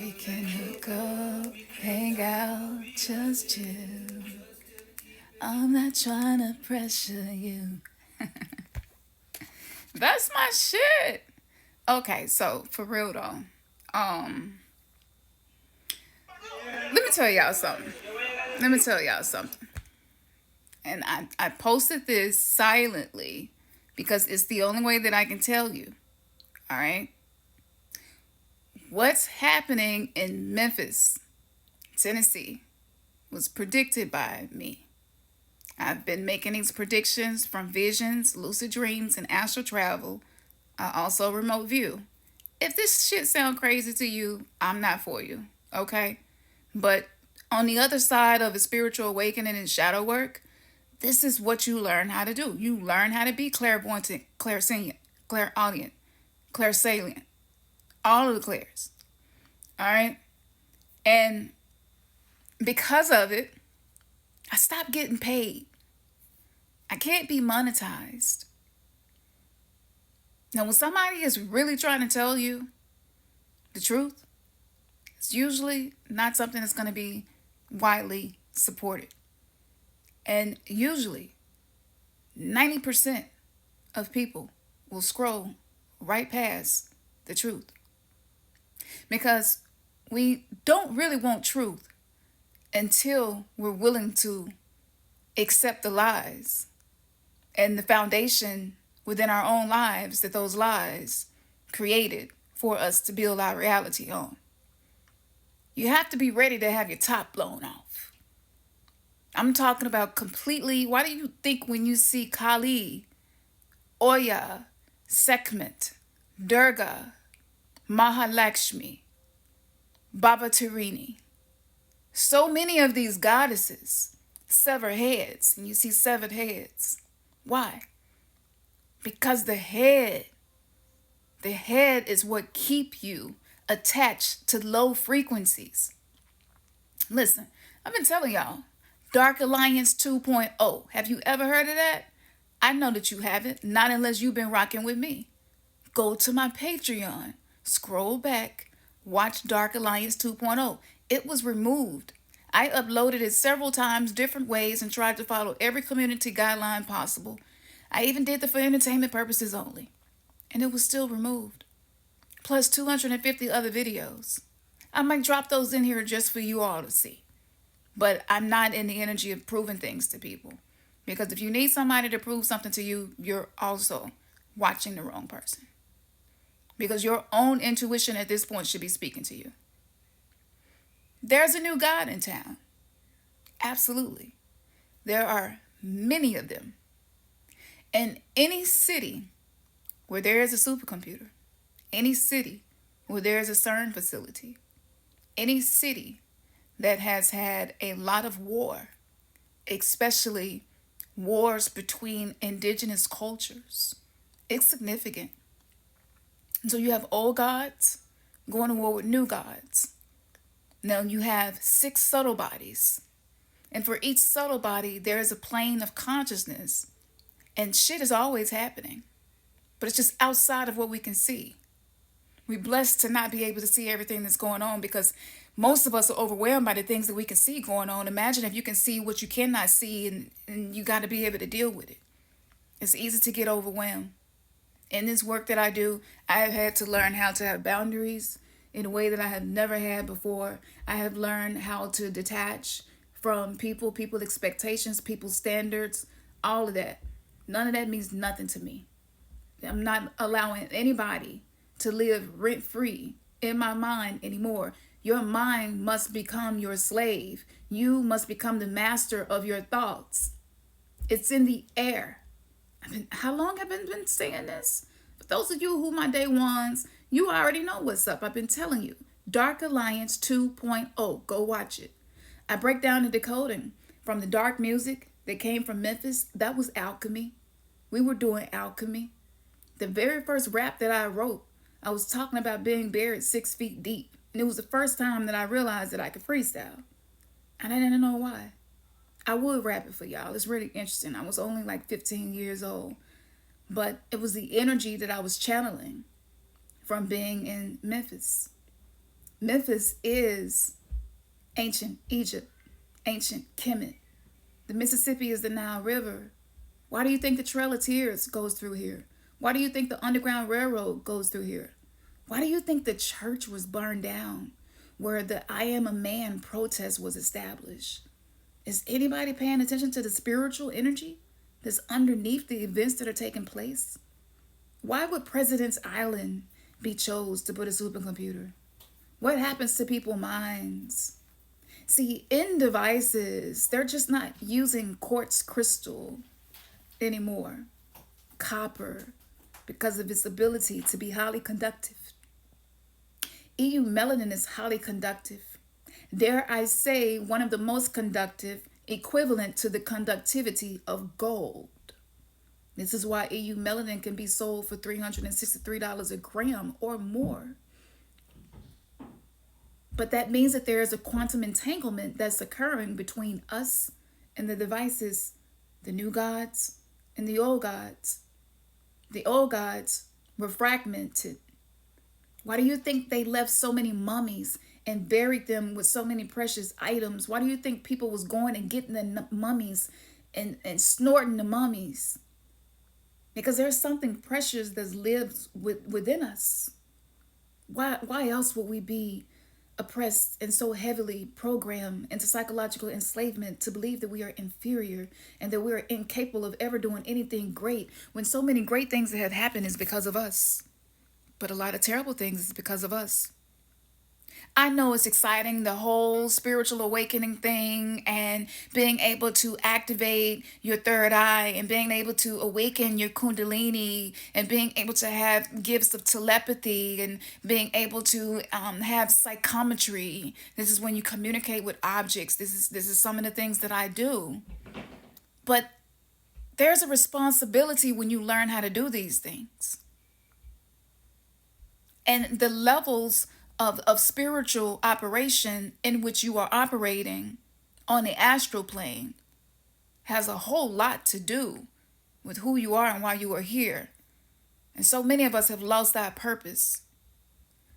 We can hook up, hang out, just chill. I'm not trying to pressure you. That's my shit. Okay, so for real though, let me tell y'all something. Let me tell y'all something. And I posted this silently because it's the only way that I can tell you. All right? What's happening in Memphis, Tennessee, was predicted by me. I've been making these predictions from visions, lucid dreams, and astral travel. Also remote view. If this shit sound crazy to you, I'm not for you. Okay? But on the other side of a spiritual awakening and shadow work, this is what you learn how to do. You learn how to be clairvoyant, clairsentient, clairaudient, clairsalient. All of the clairs. All right? And because of it, I stopped getting paid. I can't be monetized. Now, when somebody is really trying to tell you the truth, it's usually not something that's going to be widely supported. And usually, 90% of people will scroll right past the truth. Because we don't really want truth until we're willing to accept the lies and the foundation within our own lives that those lies created for us to build our reality on. You have to be ready to have your top blown off. I'm talking about completely. Why do you think when you see Kali, Oya, Sekhmet, Durga, Mahalakshmi, Baba Tarini, so many of these goddesses sever heads, and you see severed heads? Why? Because the head is what keep you attached to low frequencies. Listen, I've been telling y'all, Dark Alliance 2.0. Have you ever heard of that? I know that you haven't, not unless you've been rocking with me. Go to my Patreon, scroll back, watch Dark Alliance 2.0. It was removed. I uploaded it several times, different ways, and tried to follow every community guideline possible. I even did it for entertainment purposes only. And it was still removed. Plus 250 other videos. I might drop those in here just for you all to see. But I'm not in the energy of proving things to people. Because if you need somebody to prove something to you, you're also watching the wrong person. Because your own intuition at this point should be speaking to you. There's a new God in town. Absolutely. There are many of them. In any city where there is a supercomputer, any city where there is a CERN facility, any city that has had a lot of war, especially wars between indigenous cultures, it's significant. So you have old gods going to war with new gods. Now you have 6 subtle bodies. And for each subtle body, there is a plane of consciousness. And shit is always happening. But it's just outside of what we can see. We're blessed to not be able to see everything that's going on because most of us are overwhelmed by the things that we can see going on. Imagine if you can see what you cannot see and you got to be able to deal with it. It's easy to get overwhelmed. In this work that I do, I have had to learn how to have boundaries in a way that I have never had before. I have learned how to detach from people's expectations, people's standards, all of that. None of that means nothing to me. I'm not allowing anybody to live rent-free in my mind anymore. Your mind must become your slave. You must become the master of your thoughts. It's in the air. How long have I been saying this? For those of you who my day ones, you already know what's up. I've been telling you. Dark Alliance 2.0. Go watch it. I break down the decoding from the dark music that came from Memphis. That was alchemy. We were doing alchemy. The very first rap that I wrote, I was talking about being buried 6 feet deep. And it was the first time that I realized that I could freestyle. And I didn't know why. I would rap it for y'all. It's really interesting. I was only like 15 years old. But it was the energy that I was channeling from being in Memphis. Memphis is ancient Egypt, ancient Kemet. The Mississippi is the Nile River. Why do you think the Trail of Tears goes through here? Why do you think the Underground Railroad goes through here? Why do you think the church was burned down where the I Am a Man protest was established? Is anybody paying attention to the spiritual energy that's underneath the events that are taking place? Why would President's Island be chose to put a supercomputer? What happens to people's minds? See, in devices, they're just not using quartz crystal anymore, copper, because of its ability to be highly conductive. EU melanin is highly conductive. Dare I say, one of the most conductive, equivalent to the conductivity of gold. This is why EU melanin can be sold for $363 a gram or more. But that means that there is a quantum entanglement that's occurring between us and the devices, the new gods and the old gods. The old gods were fragmented. Why do you think they left so many mummies and buried them with so many precious items? Why do you think people was going and getting the mummies and snorting the mummies? Because there's something precious that lives within us. Why else would we be oppressed and so heavily programmed into psychological enslavement to believe that we are inferior and that we are incapable of ever doing anything great, when so many great things that have happened is because of us, but a lot of terrible things is because of us? I know it's exciting, the whole spiritual awakening thing, and being able to activate your third eye and being able to awaken your kundalini and being able to have gifts of telepathy and being able to have psychometry. This is when you communicate with objects. This is some of the things that I do. But there's a responsibility when you learn how to do these things. And the levels of spiritual operation in which you are operating on the astral plane has a whole lot to do with who you are and why you are here. And so many of us have lost that purpose.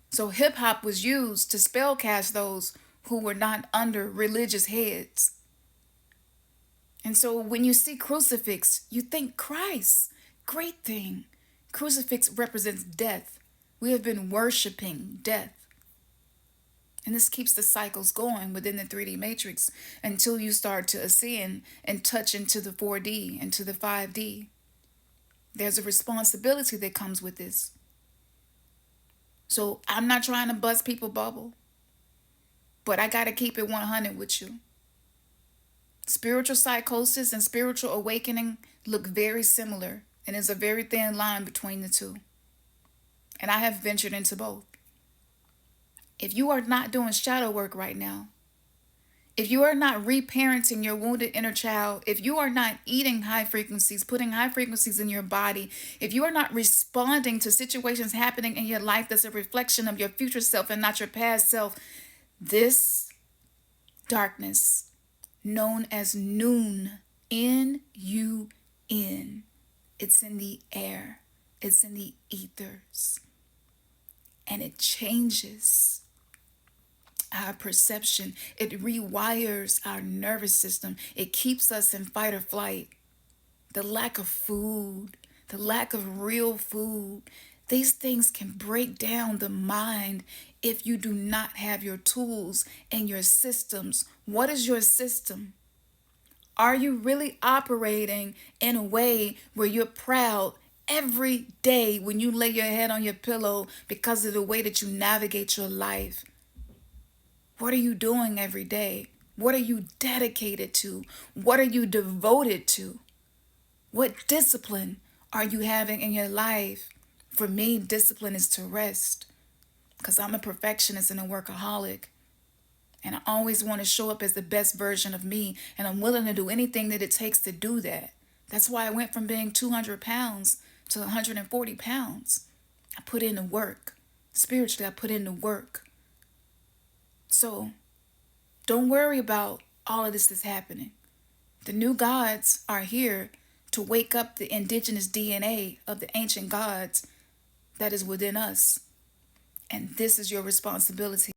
So hip hop was used to spellcast those who were not under religious heads. And so when you see crucifix, you think Christ. Great thing. Crucifix represents death. We have been worshiping death. And this keeps the cycles going within the 3D matrix until you start to ascend and touch into the 4D, into the 5D. There's a responsibility that comes with this. So I'm not trying to bust people's bubble, but I got to keep it 100 with you. Spiritual psychosis and spiritual awakening look very similar, and there's a very thin line between the two. And I have ventured into both. If you are not doing shadow work right now, if you are not reparenting your wounded inner child, if you are not eating high frequencies, putting high frequencies in your body, if you are not responding to situations happening in your life that's a reflection of your future self and not your past self, this darkness, known as noon, N-U-N, it's in the air, it's in the ethers, and it changes our perception. It rewires our nervous system. It keeps us in fight or flight. The lack of food, the lack of real food, these things can break down the mind if you do not have your tools and your systems. What is your system? Are you really operating in a way where you're proud every day when you lay your head on your pillow because of the way that you navigate your life? What are you doing every day? What are you dedicated to? What are you devoted to? What discipline are you having in your life? For me, discipline is to rest, because I'm a perfectionist and a workaholic. And I always want to show up as the best version of me, and I'm willing to do anything that it takes to do that. That's why I went from being 200 pounds to 140 pounds. I put in the work. Spiritually, I put in the work. So don't worry about all of this that's happening. The new gods are here to wake up the indigenous DNA of the ancient gods that is within us. And this is your responsibility.